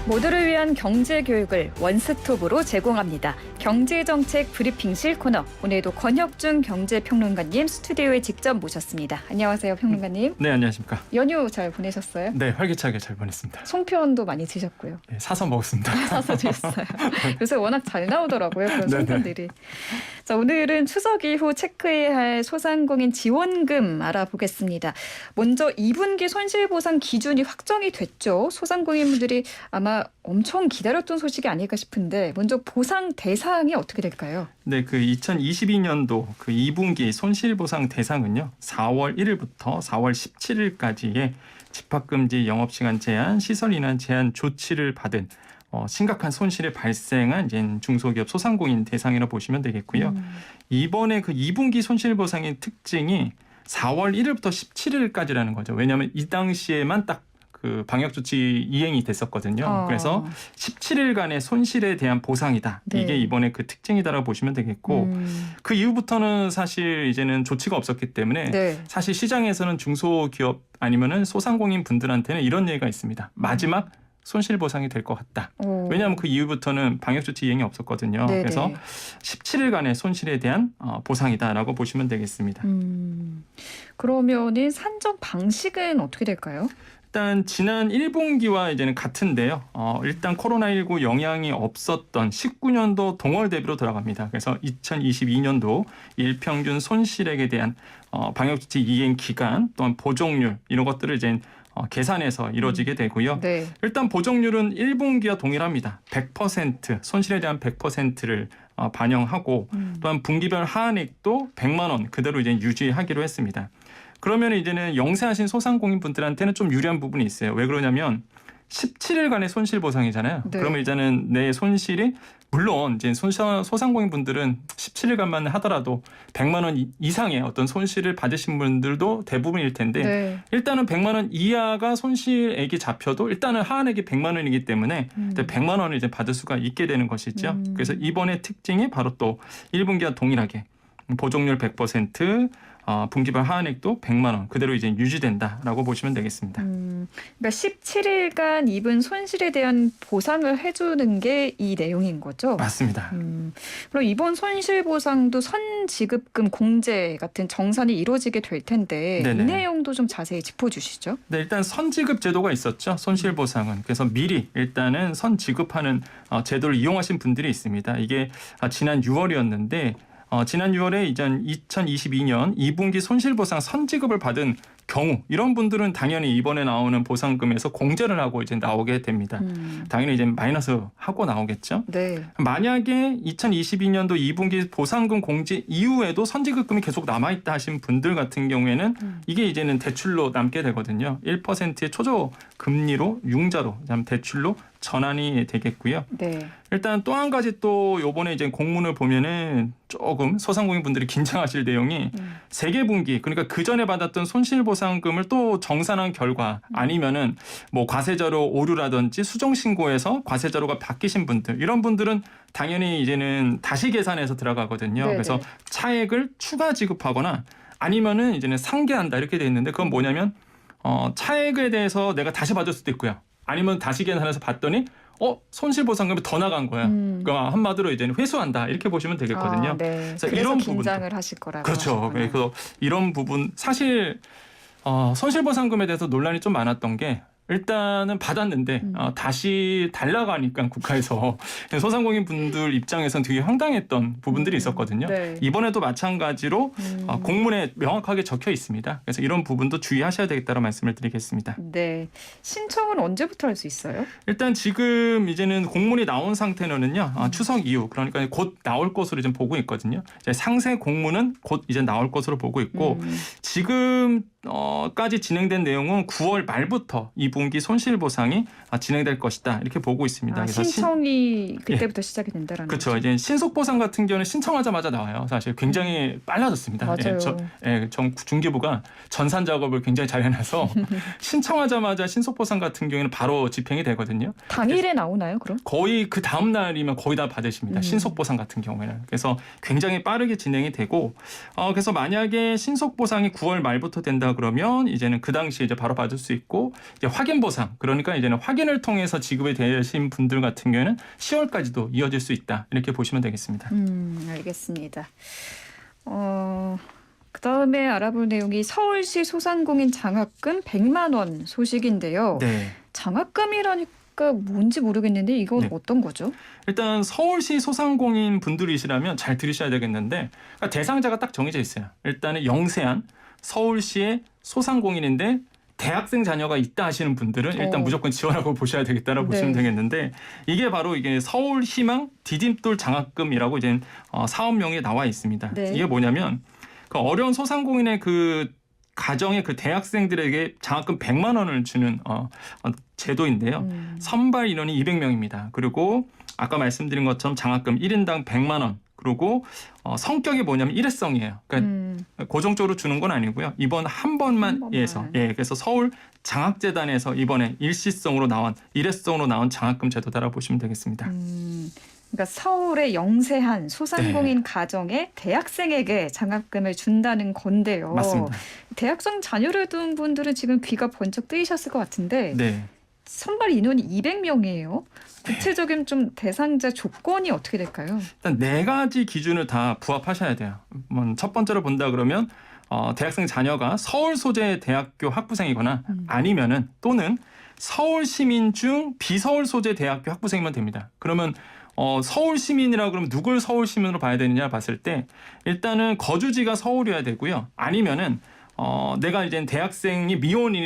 모두를 위한 경제 교육을 원스톱으로 제공합니다. 경제정책 브리핑실 코너. 오늘도 권혁준 경제평론가님 스튜디오에 직접 모셨습니다. 안녕하세요, 평론가님. 네, 안녕하십니까. 연휴 잘 보내셨어요? 네, 활기차게 잘 보냈습니다. 송편도 많이 드셨고요. 네, 사서 먹었습니다. 사서 드셨어요. 요새 워낙 잘 나오더라고요, 그런 송편들이. 자, 오늘은 추석 이후 체크해야 할 소상공인 지원금 알아보겠습니다. 먼저 2분기 손실보상 기준이 확정이 됐죠. 소상공인분들이 아마 엄청 기다렸던 소식이 아닐까 싶은데 먼저 보상 대상이 어떻게 될까요? 네, 그 2022년도 그 2분기 손실보상 대상은요. 4월 1일부터 4월 17일까지의 집합금지, 영업시간 제한, 시설 이관 제한 조치를 받은 심각한 손실이 발생한 이제 중소기업 소상공인 대상이라고 보시면 되겠고요. 이번에 그 2분기 손실보상의 특징이 4월 1일부터 17일까지라는 거죠. 왜냐하면 이 당시에만 딱 그 방역조치 이행이 됐었거든요. 그래서 17일간의 손실에 대한 보상이다. 네. 이게 이번에 그 특징이다라고 보시면 되겠고 그 이후부터는 사실 이제는 조치가 없었기 때문에 네. 사실 시장에서는 중소기업 아니면은 소상공인 분들한테는 이런 얘기가 있습니다. 마지막 손실보상이 될 것 같다. 왜냐하면 그 이후부터는 방역조치 이행이 없었거든요. 네네. 그래서 17일간의 손실에 대한 보상이다라고 보시면 되겠습니다. 그러면은 산정 방식은 어떻게 될까요? 일단 지난 1분기와 이제는 같은데요. 일단 코로나19 영향이 없었던 19년도 동월 대비로 들어갑니다. 그래서 2022년도 일평균 손실액에 대한 방역조치 이행 기간 또한 보정률 이런 것들을 이제 계산해서 이루어지게 되고요. 네. 일단 보정률은 1분기와 동일합니다. 100% 손실에 대한 100%를 반영하고 또한 분기별 하한액도 100만 원 그대로 이제 유지하기로 했습니다. 그러면 이제는 영세하신 소상공인 분들한테는 좀 유리한 부분이 있어요. 왜 그러냐면 17일간의 손실 보상이잖아요. 네. 그러면 이제는 내 손실이 물론 이제 소상공인 분들은 17일간만 하더라도 100만 원 이상의 어떤 손실을 받으신 분들도 대부분일 텐데 네. 일단은 100만 원 이하가 손실액이 잡혀도 일단은 하한액이 100만 원이기 때문에 100만 원을 이제 받을 수가 있게 되는 것이죠. 그래서 이번의 특징이 바로 또 1분기와 동일하게 보정률 100%, 분기별 하한액도 100만 원 그대로 이제 유지된다라고 보시면 되겠습니다. 그러니까 17일간 입은 손실에 대한 보상을 해주는 게 이 내용인 거죠? 맞습니다. 그럼 이번 손실보상도 선지급금 공제 같은 정산이 이루어지게 될 텐데 네네. 이 내용도 좀 자세히 짚어주시죠. 네, 일단 선지급 제도가 있었죠. 손실보상은. 그래서 미리 일단은 선지급하는 제도를 이용하신 분들이 있습니다. 이게 지난 6월이었는데 지난 6월에 이전 2022년 2분기 손실보상 선지급을 받은 경우 이런 분들은 당연히 이번에 나오는 보상금에서 공제를 하고 이제 나오게 됩니다. 당연히 이제 마이너스 하고 나오겠죠. 네. 만약에 2022년도 2분기 보상금 공제 이후에도 선지급금이 계속 남아있다 하신 분들 같은 경우에는 이게 이제는 대출로 남게 되거든요. 1%의 초저 금리로 융자로 대출로 전환이 되겠고요. 네. 일단 또 한 가지 또 요번에 이제 공문을 보면은 조금 소상공인 분들이 긴장하실 내용이 세계분기 그러니까 그 전에 받았던 손실보상금을 또 정산한 결과 아니면은 뭐 과세자료 오류라든지 수정신고에서 과세자료가 바뀌신 분들 이런 분들은 당연히 이제는 다시 계산해서 들어가거든요. 네네. 그래서 차액을 추가 지급하거나 아니면은 이제는 상계한다 이렇게 돼 있는데 그건 뭐냐면 차액에 대해서 내가 다시 받을 수도 있고요. 아니면 다시 계산해서 봤더니 손실보상금이 더 나간 거야. 그러니까 한마디로 이제는 회수한다 이렇게 보시면 되겠거든요. 네. 그래서 그래서 이런 긴장을 부분도. 하실 거라고 그렇죠. 하셨구나. 그래서 이런 부분 사실 손실보상금에 대해서 논란이 좀 많았던 게 일단은 받았는데 다시 달라고 하니까 국가에서 소상공인 분들 입장에서는 되게 황당했던 부분들이 있었거든요. 네. 이번에도 마찬가지로 공문에 명확하게 적혀 있습니다. 그래서 이런 부분도 주의하셔야 되겠다는 말씀을 드리겠습니다. 네. 신청은 언제부터 할 수 있어요? 일단 지금 이제는 공문이 나온 상태는요. 추석 이후 그러니까 곧 나올 것으로 이제 보고 있거든요. 이제 상세 공문은 곧 이제 나올 것으로 보고 있고 지금까지 진행된 내용은 9월 말부터 2분기 손실보상이 진행될 것이다 이렇게 보고 있습니다. 그래서 신청이 그때부터 시작이 된다라는 그렇죠. 거죠. 이제 신속보상 같은 경우는 신청하자마자 나와요. 사실 굉장히 빨라졌습니다. 맞아요. 중기부가 전산 작업을 굉장히 잘 해놔서 신청하자마자 신속보상 같은 경우에는 바로 집행이 되거든요. 당일에 나오나요, 그럼? 거의 그 다음 날이면 거의 다 받으십니다. 신속보상 같은 경우에는. 그래서 굉장히 빠르게 진행이 되고 그래서 만약에 신속보상이 9월 말부터 된다 그러면 이제는 그 당시에 이제 바로 받을 수 있고 이제 확인보상 그러니까 이제는 확인 승진을 통해서 지급이 되신 분들 같은 경우에는 10월까지도 이어질 수 있다. 이렇게 보시면 되겠습니다. 알겠습니다. 그다음에 알아볼 내용이 서울시 소상공인 장학금 100만 원 소식인데요. 네. 장학금이라니까 뭔지 모르겠는데 이건 네. 어떤 거죠? 일단 서울시 소상공인 분들이시라면 잘 들으셔야 되겠는데 그러니까 대상자가 딱 정해져 있어요. 일단은 영세한 서울시의 소상공인인데 대학생 자녀가 있다 하시는 분들은 일단 무조건 지원하고 보셔야 되겠다라고 보시면 되겠는데 이게 바로 이게 서울희망 디딤돌 장학금이라고 이제 사업명에 나와 있습니다. 네. 이게 뭐냐면 그 어려운 소상공인의 그 가정의 그 대학생들에게 장학금 100만 원을 주는 제도인데요. 선발 인원이 200명입니다. 그리고 아까 말씀드린 것처럼 장학금 1인당 100만 원. 그리고 성격이 뭐냐면 일회성이에요. 그러니까 고정적으로 주는 건 아니고요. 이번 한 번만 해서 그래서 서울 장학재단에서 이번에 일시성으로 나온 일회성으로 나온 장학금 제도다라고 보시면 되겠습니다. 그러니까 서울의 영세한 소상공인 가정의 대학생에게 장학금을 준다는 건데요. 맞습니다. 대학생 자녀를 둔 분들은 지금 귀가 번쩍 뜨이셨을 것 같은데 네. 선발 인원이 200명이에요. 구체적인 좀 대상자 조건이 어떻게 될까요? 일단 4가지 기준을 다 부합하셔야 돼요. 첫 번째로 본다 그러면 대학생 자녀가 서울 소재 대학교 학부생이거나 아니면은 또는 서울 시민 중 비서울 소재 대학교 학부생이면 됩니다. 그러면 서울 시민이라고 그러면 누굴 서울 시민으로 봐야 되느냐 봤을 때 일단은 거주지가 서울이어야 되고요. 아니면은 내가 이제 대학생이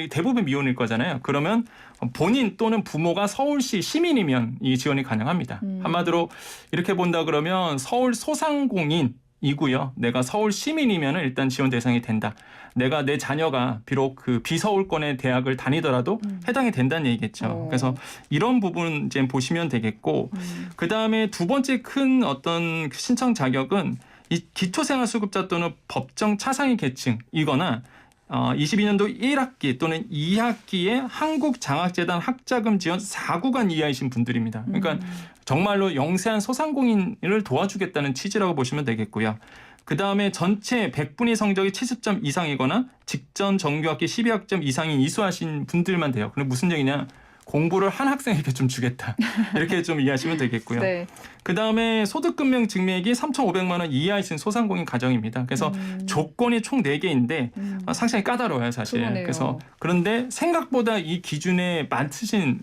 대부분 미혼일 거잖아요. 그러면 본인 또는 부모가 서울시 시민이면 이 지원이 가능합니다. 한마디로 이렇게 본다 그러면 서울 소상공인이고요. 내가 서울 시민이면 일단 지원 대상이 된다. 내가 내 자녀가 비록 그 비서울권의 대학을 다니더라도 해당이 된다는 얘기겠죠. 그래서 이런 부분 이제 보시면 되겠고 그 다음에 두 번째 큰 어떤 신청 자격은 이 기초생활수급자 또는 법정 차상위 계층이거나 22년도 1학기 또는 2학기에 한국장학재단 학자금 지원 4구간 이하이신 분들입니다. 그러니까 정말로 영세한 소상공인을 도와주겠다는 취지라고 보시면 되겠고요. 그다음에 전체 100분위 성적이 70점 이상이거나 직전 정규학기 12학점 이상인 이수하신 분들만 돼요. 그럼 무슨 얘기냐? 공부를 한 학생에게 좀 주겠다. 이렇게 좀 이해하시면 되겠고요. 네. 그다음에 소득금명 증액이 3,500만 원 이하이신 소상공인 가정입니다. 그래서 조건이 총 4개인데 상당히 까다로워요, 사실. 그러네요. 그래서 그런데 생각보다 이 기준에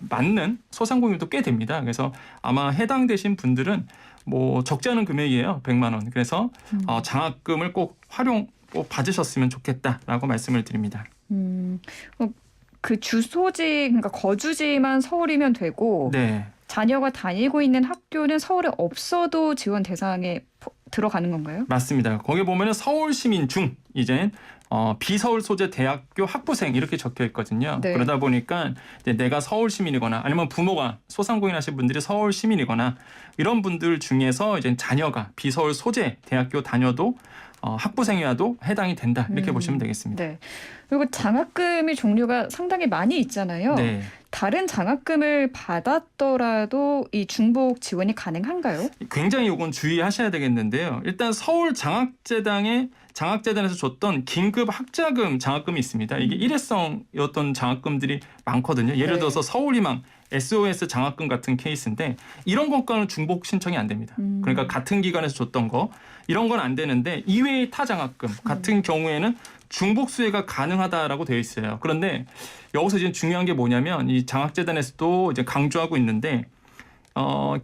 맞는 소상공인도 꽤 됩니다. 그래서 아마 해당되신 분들은 뭐 적지 않은 금액이에요. 100만 원. 그래서 장학금을 꼭 받으셨으면 좋겠다라고 말씀을 드립니다. 그 주소지, 그러니까 거주지만 서울이면 되고 네. 자녀가 다니고 있는 학교는 서울에 없어도 지원 대상에 들어가는 건가요? 맞습니다. 거기 보면은 서울 시민 중 이제 비서울 소재 대학교 학부생 이렇게 적혀 있거든요. 네. 그러다 보니까 이제 내가 서울 시민이거나 아니면 부모가 소상공인 하신 분들이 서울 시민이거나 이런 분들 중에서 이제 자녀가 비서울 소재 대학교 다녀도 학부생이라도 해당이 된다. 이렇게 보시면 되겠습니다. 네. 그리고 장학금의 종류가 상당히 많이 있잖아요. 네. 다른 장학금을 받았더라도 이 중복 지원이 가능한가요? 굉장히 이건 주의하셔야 되겠는데요. 일단 서울 장학재단에서 줬던 긴급 학자금 장학금이 있습니다. 이게 일회성이었던 장학금들이 많거든요. 예를 들어서 서울희망 SOS 장학금 같은 케이스인데 이런 것과는 중복 신청이 안 됩니다. 그러니까 같은 기관에서 줬던 거 이런 건 안 되는데 이외의 타 장학금 같은 경우에는 중복 수혜가 가능하다라고 되어 있어요. 그런데 여기서 지금 중요한 게 뭐냐면 이 장학재단에서도 이제 강조하고 있는데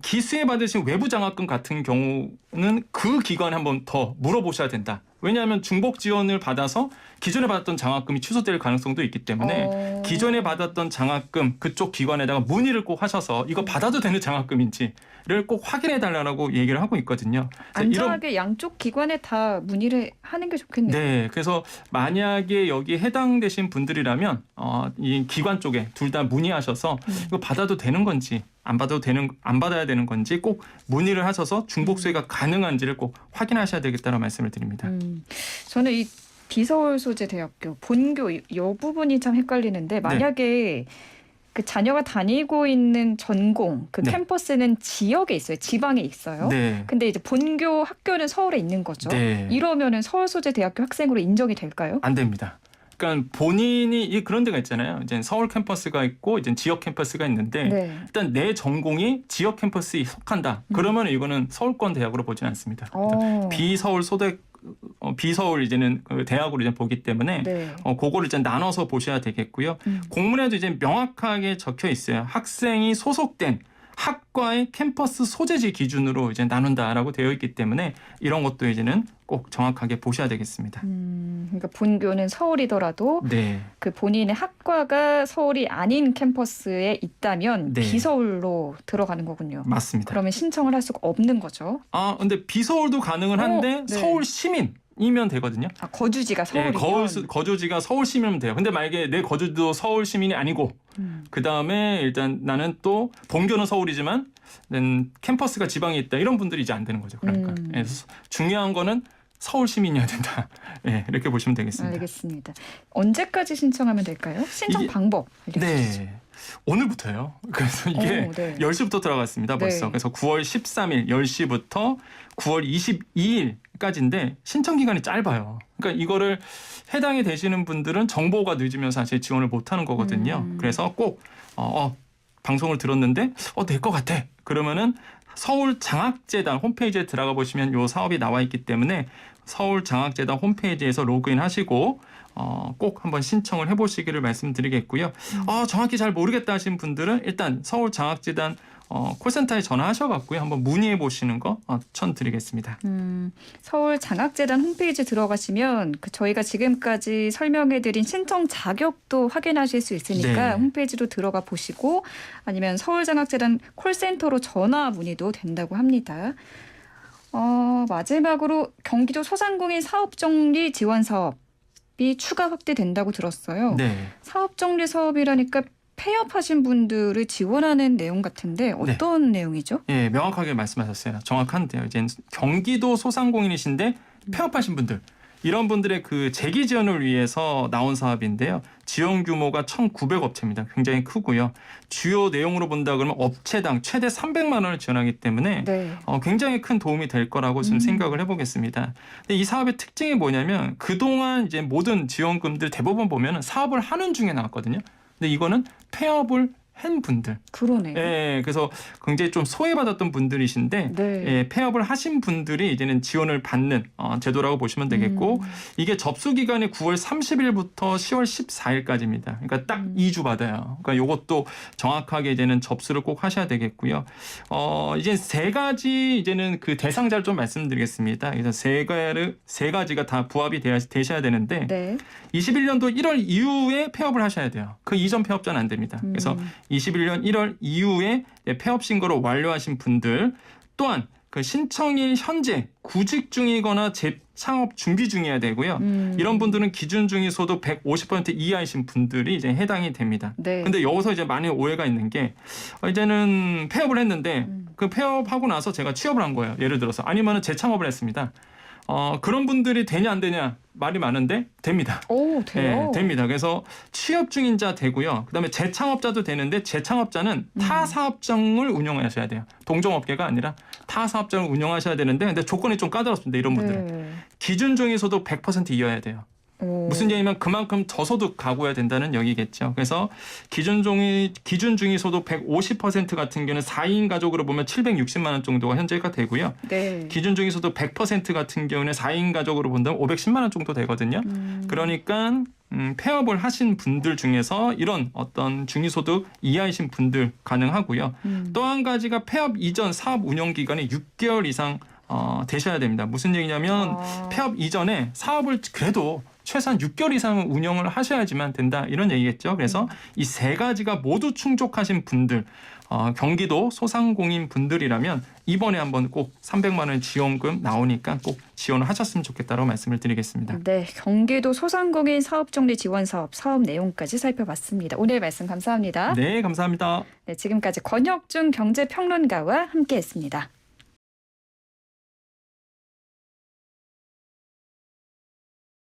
기수혜 받으신 외부 장학금 같은 경우는 그 기관에 한번 더 물어보셔야 된다. 왜냐하면 중복 지원을 받아서 기존에 받았던 장학금이 취소될 가능성도 있기 때문에 기존에 받았던 장학금 그쪽 기관에다가 문의를 꼭 하셔서 이거 받아도 되는 장학금인지를 꼭 확인해 달라고 얘기를 하고 있거든요. 안전하게 양쪽 기관에 다 문의를 하는 게 좋겠네요. 네, 그래서 만약에 여기 해당되신 분들이라면 이 기관 쪽에 둘 다 문의하셔서 이거 받아도 되는 건지 안 받아야 되는 건지 꼭 문의를 하셔서 중복 수혜가 가능한지를 꼭 확인하셔야 되겠다는 말씀을 드립니다. 저는 이 비서울 소재 대학교 본교 이 부분이 참 헷갈리는데 만약에 그 자녀가 다니고 있는 전공 그 캠퍼스는 지역에 있어요. 지방에 있어요. 네. 근데 이제 본교 학교는 서울에 있는 거죠. 네. 이러면은 서울 소재 대학교 학생으로 인정이 될까요? 안 됩니다. 그러니까 본인이 그런 데가 있잖아요. 이제 서울 캠퍼스가 있고 이제 지역 캠퍼스가 있는데 네. 일단 내 전공이 지역 캠퍼스에 속한다. 그러면 이거는 서울권 대학으로 보지는 않습니다. 비서울 소대 비서울 이제는 그 대학으로 이제 보기 때문에 네. 그거를 이제 나눠서 보셔야 되겠고요. 공문에도 이제 명확하게 적혀 있어요. 학생이 소속된 학과의 캠퍼스 소재지 기준으로 이제 나눈다라고 되어 있기 때문에 이런 것도 이제는 꼭 정확하게 보셔야 되겠습니다. 그러니까 본교는 서울이더라도 네. 그 본인의 학과가 서울이 아닌 캠퍼스에 있다면 네. 비서울로 들어가는 거군요. 맞습니다. 그러면 신청을 할 수가 없는 거죠. 근데 비서울도 가능은 한데 네. 서울 시민이면 되거든요. 거주지가 서울이면. 거주지가 서울 시민이면 돼요. 근데 만약에 내 거주지도 서울 시민이 아니고 그다음에 일단 나는 또 본교는 서울이지만 캠퍼스가 지방에 있다. 이런 분들이 이제 안 되는 거죠. 그러니까 그래서 중요한 거는 서울 시민이어야 된다. 네, 이렇게 보시면 되겠습니다. 알겠습니다. 언제까지 신청하면 될까요? 신청 방법 알려주시죠. 네. 오늘부터요. 그래서 이게 네. 10시부터 들어갔습니다. 벌써. 네. 그래서 9월 13일 10시부터 9월 22일까지인데 신청 기간이 짧아요. 그러니까 이거를 해당이 되시는 분들은 정보가 늦으면 사실 지원을 못하는 거거든요. 그래서 꼭 방송을 들었는데 될 것 같아. 그러면은 서울장학재단 홈페이지에 들어가 보시면 이 사업이 나와 있기 때문에 서울장학재단 홈페이지에서 로그인하시고 꼭 한번 신청을 해보시기를 말씀드리겠고요. 정확히 잘 모르겠다 하신 분들은 일단 서울장학재단 콜센터에 전화하셔갖고요. 한번 문의해 보시는 거 추천드리겠습니다. 서울장학재단 홈페이지 들어가시면 저희가 지금까지 설명해드린 신청 자격도 확인하실 수 있으니까 네. 홈페이지로 들어가 보시고 아니면 서울장학재단 콜센터로 전화 문의도 된다고 합니다. 마지막으로 경기도 소상공인 사업정리 지원 사업이 추가 확대된다고 들었어요. 네. 사업정리 사업이라니까 폐업하신 분들을 지원하는 내용 같은데 어떤 내용이죠? 예, 명확하게 말씀하셨어요. 정확한데요. 이제 경기도 소상공인이신데 폐업하신 분들 이런 분들의 그 재기 지원을 위해서 나온 사업인데요. 지원 규모가 1,900업체입니다. 굉장히 크고요. 주요 내용으로 본다 그러면 업체당 최대 300만 원을 지원하기 때문에 네. 굉장히 큰 도움이 될 거라고 좀 생각을 해보겠습니다. 근데 이 사업의 특징이 뭐냐면 그동안 이제 모든 지원금들 대부분 보면 사업을 하는 중에 나왔거든요. 근데 이거는 폐업을 한 분들. 그러네요. 예, 그래서 굉장히 좀 소외받았던 분들이신데 네. 예, 폐업을 하신 분들이 이제는 지원을 받는 제도라고 보시면 되겠고 이게 접수 기간이 9월 30일부터 10월 14일까지입니다. 그러니까 딱 2주 받아요. 그러니까 이것도 정확하게 이제는 접수를 꼭 하셔야 되겠고요. 이제 세 가지 이제는 그 대상자를 좀 말씀드리겠습니다. 그래서 세 가지가 다 부합이 되셔야 되는데 네. 21년도 1월 이후에 폐업을 하셔야 돼요. 그 이전 폐업자는 안 됩니다. 그래서 21년 1월 이후에 폐업 신고를 완료하신 분들 또한 그 신청일 현재 구직 중이거나 재창업 준비 중이어야 되고요. 이런 분들은 기준 중위소득 150% 이하이신 분들이 이제 해당이 됩니다. 네. 근데 여기서 이제 많이 오해가 있는 게 이제는 폐업을 했는데 그 폐업하고 나서 제가 취업을 한 거예요. 예를 들어서 아니면은 재창업을 했습니다. 그런 분들이 되냐 안 되냐 말이 많은데 됩니다. 오, 돼요? 네, 됩니다. 그래서 취업 중인 자 되고요. 그다음에 재창업자도 되는데 재창업자는 타 사업장을 운영하셔야 돼요. 동종업계가 아니라 타 사업장을 운영하셔야 되는데 근데 조건이 좀 까다롭습니다. 이런 분들은. 네. 기준 중위소득 100% 이어야 돼요. 오. 무슨 얘기냐면 그만큼 저소득 가구여야 된다는 얘기겠죠. 그래서 기준 중위소득 150% 같은 경우는 4인 가족으로 보면 760만 원 정도가 현재가 되고요. 네. 기준 중위소득 100% 같은 경우는 4인 가족으로 본다면 510만 원 정도 되거든요. 그러니까 폐업을 하신 분들 중에서 이런 어떤 중위소득 이하이신 분들 가능하고요. 또 한 가지가 폐업 이전 사업 운영 기간이 6개월 이상 되셔야 됩니다. 무슨 얘기냐면 폐업 이전에 사업을 그래도 최소한 6개월 이상은 운영을 하셔야지만 된다 이런 얘기겠죠. 그래서 이 세 가지가 모두 충족하신 분들 경기도 소상공인 분들이라면 이번에 한번 꼭 300만 원 지원금 나오니까 꼭 지원을 하셨으면 좋겠다고 말씀을 드리겠습니다. 네, 경기도 소상공인 사업정리 지원 사업 내용까지 살펴봤습니다. 오늘 말씀 감사합니다. 네, 감사합니다. 네, 지금까지 권혁중 경제평론가와 함께했습니다.